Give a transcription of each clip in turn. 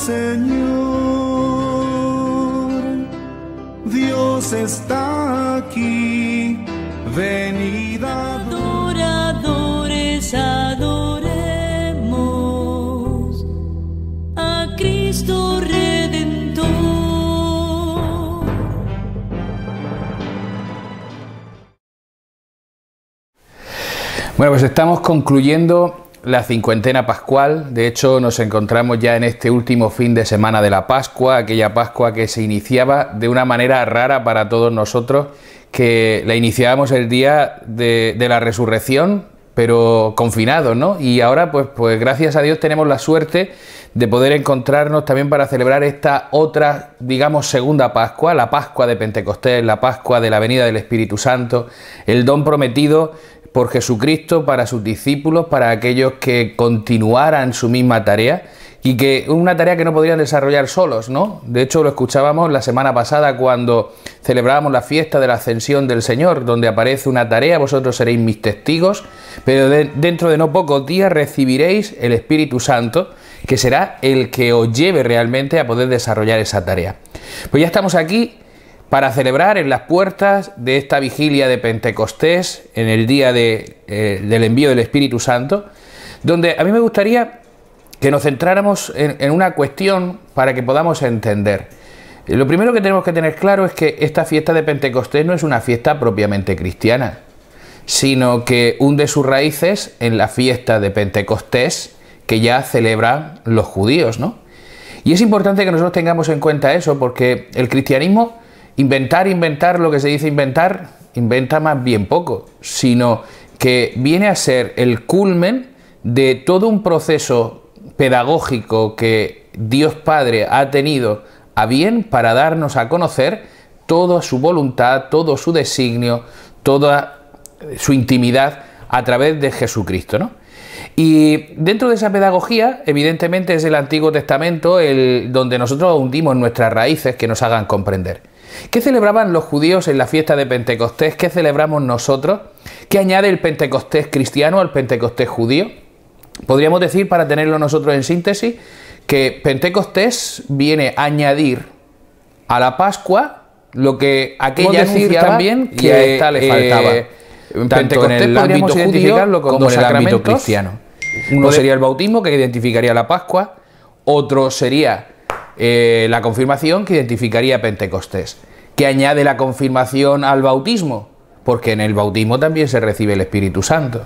Señor, Dios está aquí, venid adoradores, adoremos a Cristo Redentor. Bueno, pues estamos concluyendo la cincuentena pascual. De hecho, nos encontramos ya en este último fin de semana de la Pascua, aquella Pascua que se iniciaba de una manera rara para todos nosotros, que la iniciábamos el día de la resurrección, pero confinados, ¿no? Y ahora, pues gracias a Dios tenemos la suerte de poder encontrarnos también para celebrar esta otra, digamos, segunda Pascua, la Pascua de Pentecostés, la Pascua de la venida del Espíritu Santo, el don prometido por Jesucristo para sus discípulos, para aquellos que continuaran su misma tarea, y que una tarea que no podrían desarrollar solos, ¿no? De hecho, lo escuchábamos la semana pasada cuando celebrábamos la fiesta de la Ascensión del Señor, donde aparece una tarea: vosotros seréis mis testigos, pero dentro de no pocos días recibiréis el Espíritu Santo, que será el que os lleve realmente a poder desarrollar esa tarea. Pues ya estamos aquí para celebrar en las puertas de esta vigilia de Pentecostés, en el día del envío del Espíritu Santo, donde a mí me gustaría que nos centráramos en una cuestión para que podamos entender. Lo primero que tenemos que tener claro es que esta fiesta de Pentecostés no es una fiesta propiamente cristiana, sino que hunde sus raíces en la fiesta de Pentecostés que ya celebran los judíos, ¿no? Y es importante que nosotros tengamos en cuenta eso, porque el cristianismo, inventar lo que se dice inventar, inventa más bien poco, sino que viene a ser el culmen de todo un proceso pedagógico que Dios Padre ha tenido a bien para darnos a conocer toda su voluntad, todo su designio, toda su intimidad a través de Jesucristo, ¿no? Y dentro de esa pedagogía, evidentemente, es el Antiguo Testamento donde nosotros hundimos nuestras raíces que nos hagan comprender. ¿Qué celebraban los judíos en la fiesta de Pentecostés? ¿Qué celebramos nosotros? ¿Qué añade el Pentecostés cristiano al Pentecostés judío? Podríamos decir, para tenerlo nosotros en síntesis, que Pentecostés viene a añadir a la Pascua lo que aquella anunciaba también que a esta le faltaba. Tanto en el ámbito judío como en el ámbito cristiano. Uno sería el bautismo, que identificaría la Pascua; otro sería la confirmación, que identificaría Pentecostés. ¿Qué añade la confirmación al bautismo? Porque en el bautismo también se recibe el Espíritu Santo.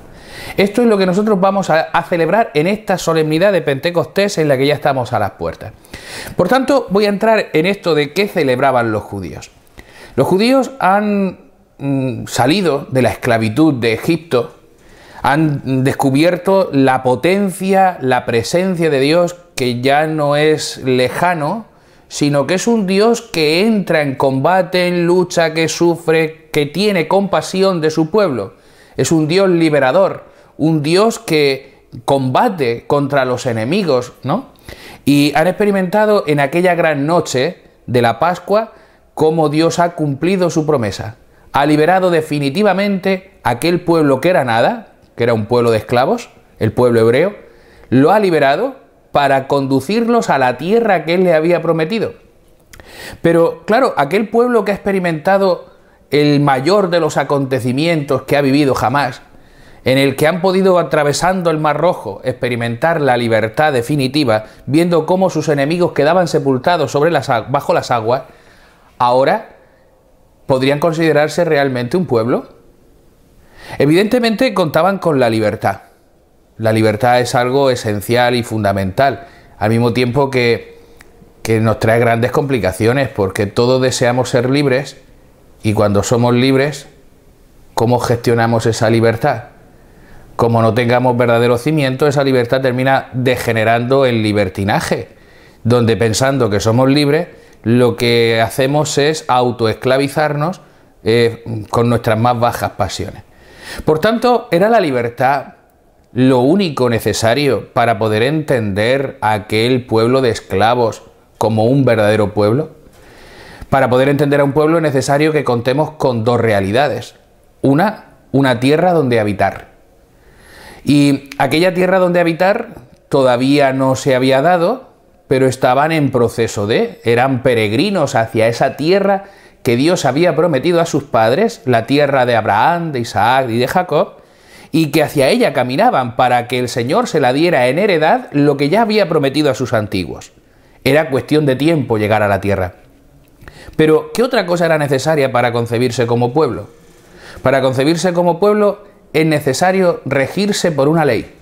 Esto es lo que nosotros vamos a celebrar en esta solemnidad de Pentecostés, en la que ya estamos a las puertas. Por tanto, voy a entrar en esto de qué celebraban los judíos. Los judíos han salido de la esclavitud de Egipto, han descubierto la potencia, la presencia de Dios, que ya no es lejano, sino que es un Dios que entra en combate, en lucha, que sufre, que tiene compasión de su pueblo. Es un Dios liberador, un Dios que combate contra los enemigos, ¿no? Y han experimentado en aquella gran noche de la Pascua cómo Dios ha cumplido su promesa. Ha liberado definitivamente a aquel pueblo que era nada, que era un pueblo de esclavos, el pueblo hebreo, lo ha liberado para conducirlos a la tierra que Él le había prometido. Pero claro, aquel pueblo que ha experimentado el mayor de los acontecimientos que ha vivido jamás, en el que han podido, atravesando el Mar Rojo, experimentar la libertad definitiva, viendo cómo sus enemigos quedaban sepultados bajo las aguas, ahora ¿podrían considerarse realmente un pueblo? Evidentemente contaban con la libertad. La libertad es algo esencial y fundamental, al mismo tiempo que nos trae grandes complicaciones, porque todos deseamos ser libres, y cuando somos libres, ¿cómo gestionamos esa libertad? Como no tengamos verdadero cimiento, esa libertad termina degenerando en libertinaje, donde, pensando que somos libres, lo que hacemos es autoesclavizarnos con nuestras más bajas pasiones. Por tanto, ¿era la libertad lo único necesario para poder entender a aquel pueblo de esclavos como un verdadero pueblo? Para poder entender a un pueblo es necesario que contemos con dos realidades. Una tierra donde habitar. Y aquella tierra donde habitar todavía no se había dado, pero estaban en proceso eran peregrinos hacia esa tierra que Dios había prometido a sus padres, la tierra de Abraham, de Isaac y de Jacob, y que hacia ella caminaban para que el Señor se la diera en heredad lo que ya había prometido a sus antiguos. Era cuestión de tiempo llegar a la tierra. Pero, ¿qué otra cosa era necesaria para concebirse como pueblo? Para concebirse como pueblo es necesario regirse por una ley.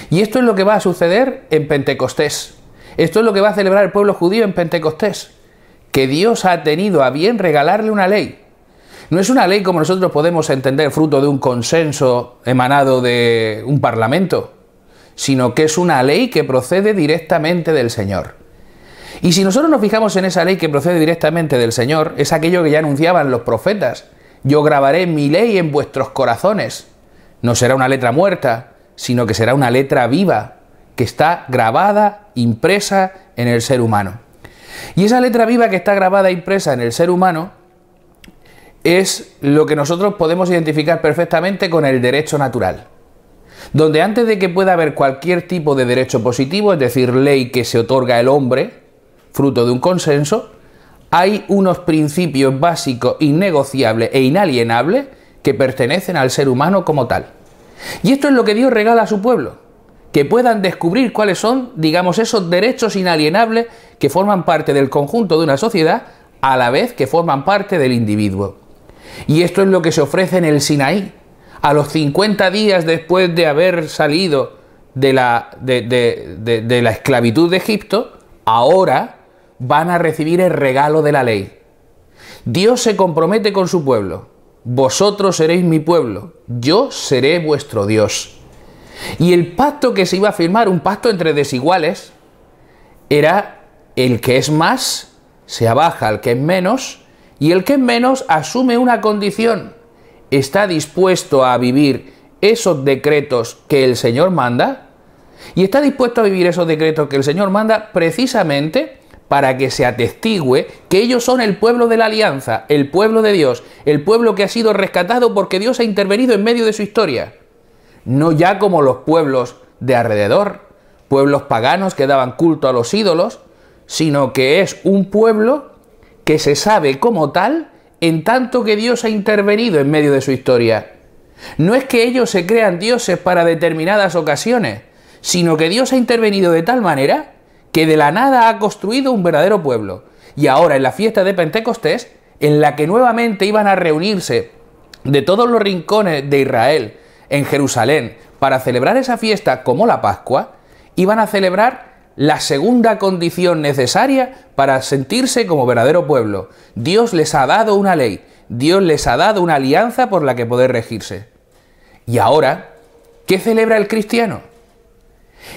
Y esto es lo que va a suceder en Pentecostés. Esto es lo que va a celebrar el pueblo judío en Pentecostés. Que Dios ha tenido a bien regalarle una ley. No es una ley como nosotros podemos entender, fruto de un consenso emanado de un parlamento, sino que es una ley que procede directamente del Señor. Y si nosotros nos fijamos en esa ley que procede directamente del Señor, es aquello que ya anunciaban los profetas. Yo grabaré mi ley en vuestros corazones. No será una letra muerta, sino que será una letra viva, que está grabada, impresa en el ser humano. Y esa letra viva que está grabada, impresa en el ser humano, es lo que nosotros podemos identificar perfectamente con el derecho natural. Donde antes de que pueda haber cualquier tipo de derecho positivo, es decir, ley que se otorga al hombre, fruto de un consenso, hay unos principios básicos, innegociables e inalienables que pertenecen al ser humano como tal. Y esto es lo que Dios regala a su pueblo, que puedan descubrir cuáles son, digamos, esos derechos inalienables que forman parte del conjunto de una sociedad, a la vez que forman parte del individuo. Y esto es lo que se ofrece en el Sinaí. A los 50 días después de haber salido de la esclavitud de Egipto, ahora van a recibir el regalo de la ley. Dios se compromete con su pueblo. Vosotros seréis mi pueblo, yo seré vuestro Dios. Y el pacto que se iba a firmar, un pacto entre desiguales, era el que es más se abaja al que es menos, y el que es menos asume una condición. Está dispuesto a vivir esos decretos que el Señor manda, y está dispuesto a vivir esos decretos que el Señor manda precisamente para que se atestigüe que ellos son el pueblo de la alianza, el pueblo de Dios, el pueblo que ha sido rescatado porque Dios ha intervenido en medio de su historia. No ya como los pueblos de alrededor, pueblos paganos que daban culto a los ídolos, sino que es un pueblo que se sabe como tal en tanto que Dios ha intervenido en medio de su historia. No es que ellos se crean dioses para determinadas ocasiones, sino que Dios ha intervenido de tal manera que de la nada ha construido un verdadero pueblo. Y ahora en la fiesta de Pentecostés, en la que nuevamente iban a reunirse de todos los rincones de Israel en Jerusalén para celebrar esa fiesta como la Pascua, iban a celebrar la segunda condición necesaria para sentirse como verdadero pueblo. Dios les ha dado una ley, Dios les ha dado una alianza por la que poder regirse. Y ahora, ¿qué celebra el cristiano?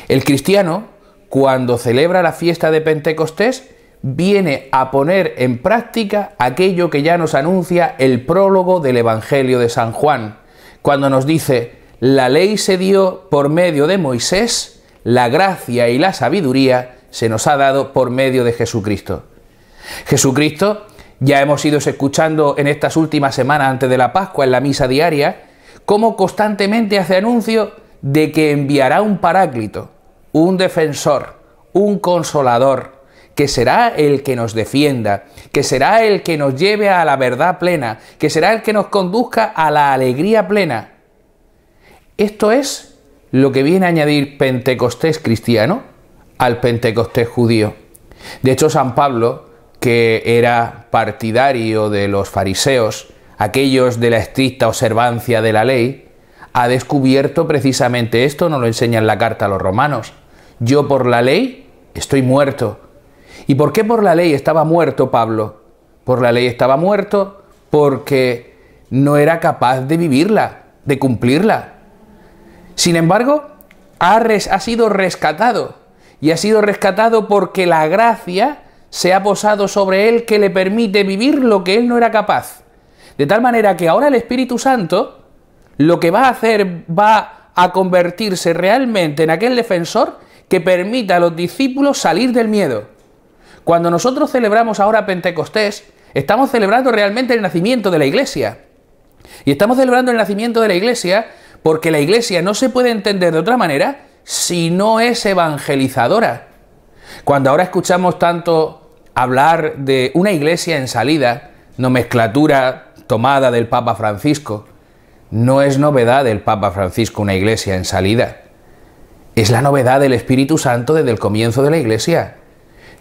El cristiano, cuando celebra la fiesta de Pentecostés, viene a poner en práctica aquello que ya nos anuncia el prólogo del Evangelio de San Juan, cuando nos dice: la ley se dio por medio de Moisés, la gracia y la sabiduría se nos ha dado por medio de Jesucristo. Jesucristo, ya hemos ido escuchando en estas últimas semanas antes de la Pascua en la misa diaria, cómo constantemente hace anuncio de que enviará un paráclito, un defensor, un consolador, que será el que nos defienda, que será el que nos lleve a la verdad plena, que será el que nos conduzca a la alegría plena. Esto es lo que viene a añadir Pentecostés cristiano al Pentecostés judío. De hecho, San Pablo, que era partidario de los fariseos, aquellos de la estricta observancia de la ley, ha descubierto precisamente esto, nos lo enseña en la carta a los romanos. Yo por la ley estoy muerto. ¿Y por qué por la ley estaba muerto Pablo? Por la ley estaba muerto porque no era capaz de vivirla, de cumplirla. Sin embargo, ha sido rescatado, y ha sido rescatado porque la gracia se ha posado sobre él que le permite vivir lo que él no era capaz. De tal manera que ahora el Espíritu Santo lo que va a hacer va a convertirse realmente en aquel defensor que permita a los discípulos salir del miedo. Cuando nosotros celebramos ahora Pentecostés, estamos celebrando realmente el nacimiento de la Iglesia. Y estamos celebrando el nacimiento de la Iglesia porque la Iglesia no se puede entender de otra manera si no es evangelizadora. Cuando ahora escuchamos tanto hablar de una iglesia en salida, nomenclatura tomada del Papa Francisco, no es novedad del Papa Francisco una iglesia en salida. Es la novedad del Espíritu Santo desde el comienzo de la iglesia.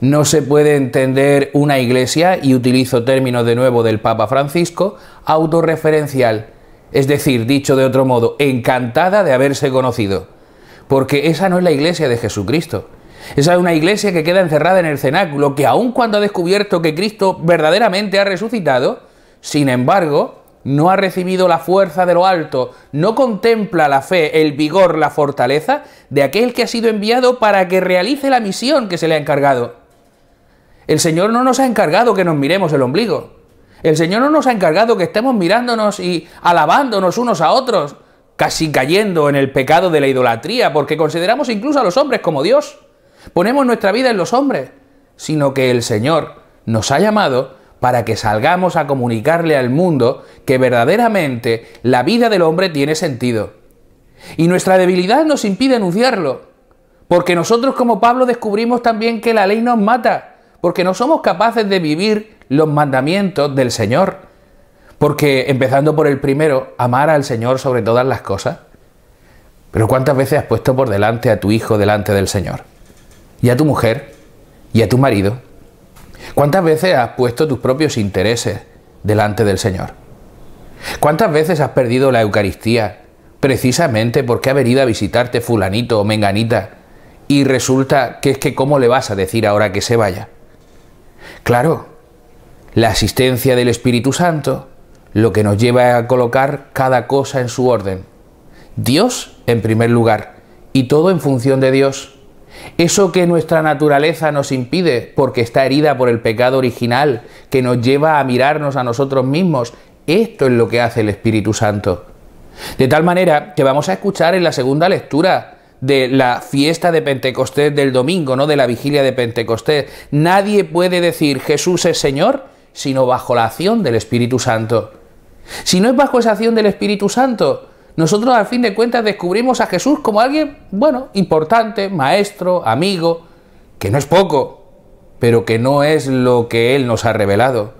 No se puede entender una iglesia, y utilizo términos de nuevo del Papa Francisco, autorreferencial, es decir, dicho de otro modo, encantada de haberse conocido, porque esa no es la iglesia de Jesucristo. Esa es una iglesia que queda encerrada en el cenáculo, que aun cuando ha descubierto que Cristo verdaderamente ha resucitado, sin embargo, no ha recibido la fuerza de lo alto, no contempla la fe, el vigor, la fortaleza de aquel que ha sido enviado para que realice la misión que se le ha encargado. El Señor no nos ha encargado que nos miremos el ombligo. El Señor no nos ha encargado que estemos mirándonos y alabándonos unos a otros, casi cayendo en el pecado de la idolatría, porque consideramos incluso a los hombres como Dios. Ponemos nuestra vida en los hombres, sino que el Señor nos ha llamado para que salgamos a comunicarle al mundo que verdaderamente la vida del hombre tiene sentido. Y nuestra debilidad nos impide anunciarlo, porque nosotros como Pablo descubrimos también que la ley nos mata, porque no somos capaces de vivir los mandamientos del Señor, porque empezando por el primero, amar al Señor sobre todas las cosas. Pero ¿cuántas veces has puesto por delante a tu hijo delante del Señor? Y a tu mujer, y a tu marido. ¿Cuántas veces has puesto tus propios intereses delante del Señor? ¿Cuántas veces has perdido la Eucaristía precisamente porque ha venido a visitarte fulanito o menganita y resulta que es que ¿cómo le vas a decir ahora que se vaya? Claro, la asistencia del Espíritu Santo lo que nos lleva a colocar cada cosa en su orden. Dios en primer lugar y todo en función de Dios. Eso que nuestra naturaleza nos impide porque está herida por el pecado original que nos lleva a mirarnos a nosotros mismos, esto es lo que hace el Espíritu Santo. De tal manera que vamos a escuchar en la segunda lectura de la fiesta de Pentecostés del domingo, no de la vigilia de Pentecostés. Nadie puede decir Jesús es Señor sino bajo la acción del Espíritu Santo. Si no es bajo esa acción del Espíritu Santo, nosotros al fin de cuentas descubrimos a Jesús como alguien, bueno, importante, maestro, amigo, que no es poco, pero que no es lo que Él nos ha revelado.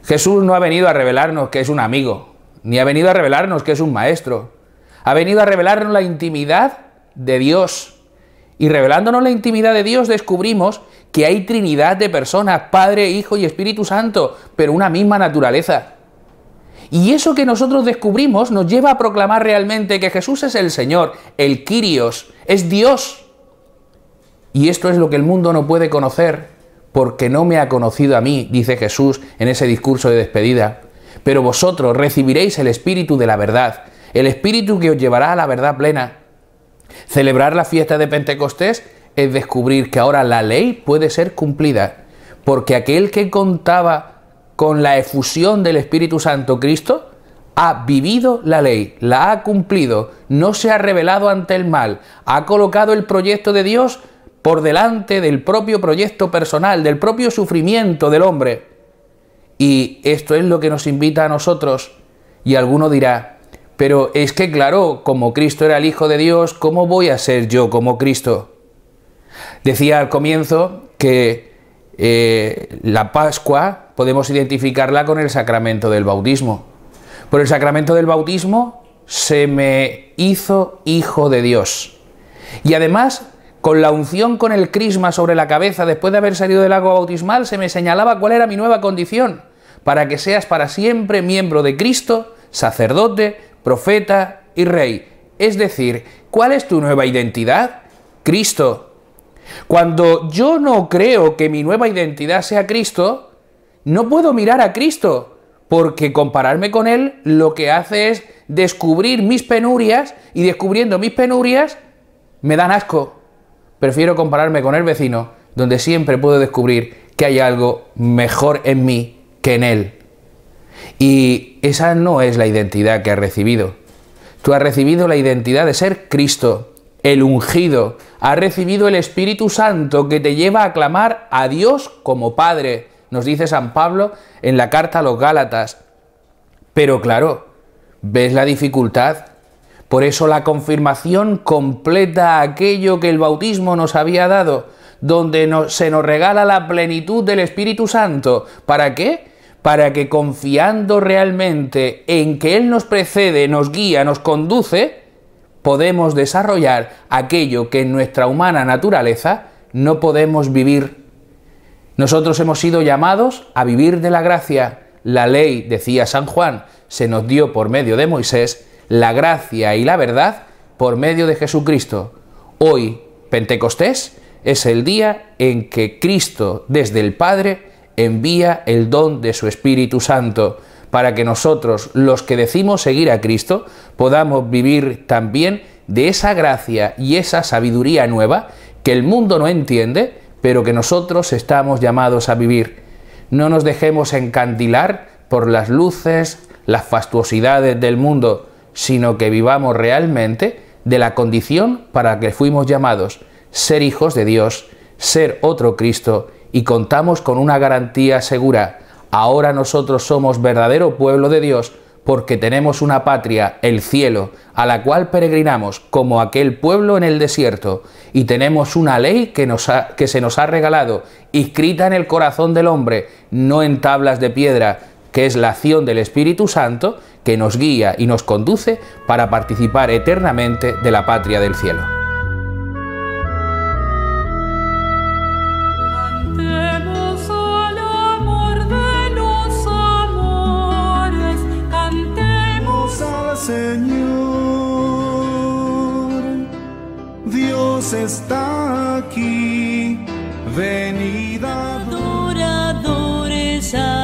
Jesús no ha venido a revelarnos que es un amigo, ni ha venido a revelarnos que es un maestro. Ha venido a revelarnos la intimidad de Dios. Y revelándonos la intimidad de Dios descubrimos que hay Trinidad de personas, Padre, Hijo y Espíritu Santo, pero una misma naturaleza. Y eso que nosotros descubrimos nos lleva a proclamar realmente que Jesús es el Señor, el Kyrios, es Dios. Y esto es lo que el mundo no puede conocer, porque no me ha conocido a mí, dice Jesús en ese discurso de despedida. Pero vosotros recibiréis el Espíritu de la verdad, el Espíritu que os llevará a la verdad plena. Celebrar la fiesta de Pentecostés es descubrir que ahora la ley puede ser cumplida, porque aquel que contaba con la efusión del Espíritu Santo, Cristo, ha vivido la ley, la ha cumplido, no se ha rebelado ante el mal, ha colocado el proyecto de Dios por delante del propio proyecto personal, del propio sufrimiento del hombre. Y esto es lo que nos invita a nosotros. Y alguno dirá, pero es que claro, como Cristo era el Hijo de Dios, ¿cómo voy a ser yo como Cristo? Decía al comienzo que la Pascua podemos identificarla con el sacramento del bautismo. Por el sacramento del bautismo se me hizo hijo de Dios. Y además, con la unción con el crisma sobre la cabeza después de haber salido del agua bautismal, se me señalaba cuál era mi nueva condición, para que seas para siempre miembro de Cristo, sacerdote, profeta y rey. Es decir, ¿cuál es tu nueva identidad? Cristo. Cuando yo no creo que mi nueva identidad sea Cristo, no puedo mirar a Cristo, porque compararme con Él lo que hace es descubrir mis penurias, y descubriendo mis penurias me dan asco. Prefiero compararme con el vecino, donde siempre puedo descubrir que hay algo mejor en mí que en él. Y esa no es la identidad que has recibido. Tú has recibido la identidad de ser Cristo, el ungido. Has recibido el Espíritu Santo que te lleva a clamar a Dios como Padre, nos dice San Pablo en la carta a los Gálatas. Pero claro, ¿ves la dificultad? Por eso la confirmación completa aquello que el bautismo nos había dado, donde se nos regala la plenitud del Espíritu Santo. ¿Para qué? Para que confiando realmente en que Él nos precede, nos guía, nos conduce, podemos desarrollar aquello que en nuestra humana naturaleza no podemos vivir. Nosotros hemos sido llamados a vivir de la gracia. La ley, decía San Juan, se nos dio por medio de Moisés, la gracia y la verdad por medio de Jesucristo. Hoy, Pentecostés, es el día en que Cristo, desde el Padre, envía el don de su Espíritu Santo, para que nosotros, los que decimos seguir a Cristo, podamos vivir también de esa gracia y esa sabiduría nueva que el mundo no entiende, pero que nosotros estamos llamados a vivir. No nos dejemos encandilar por las luces, las fastuosidades del mundo, sino que vivamos realmente de la condición para que fuimos llamados, ser hijos de Dios, ser otro Cristo, y contamos con una garantía segura. Ahora nosotros somos verdadero pueblo de Dios porque tenemos una patria, el cielo, a la cual peregrinamos como aquel pueblo en el desierto, y tenemos una ley que se nos ha regalado, inscrita en el corazón del hombre, no en tablas de piedra, que es la acción del Espíritu Santo, que nos guía y nos conduce para participar eternamente de la patria del cielo. Señor, Dios está aquí, venid adoradores a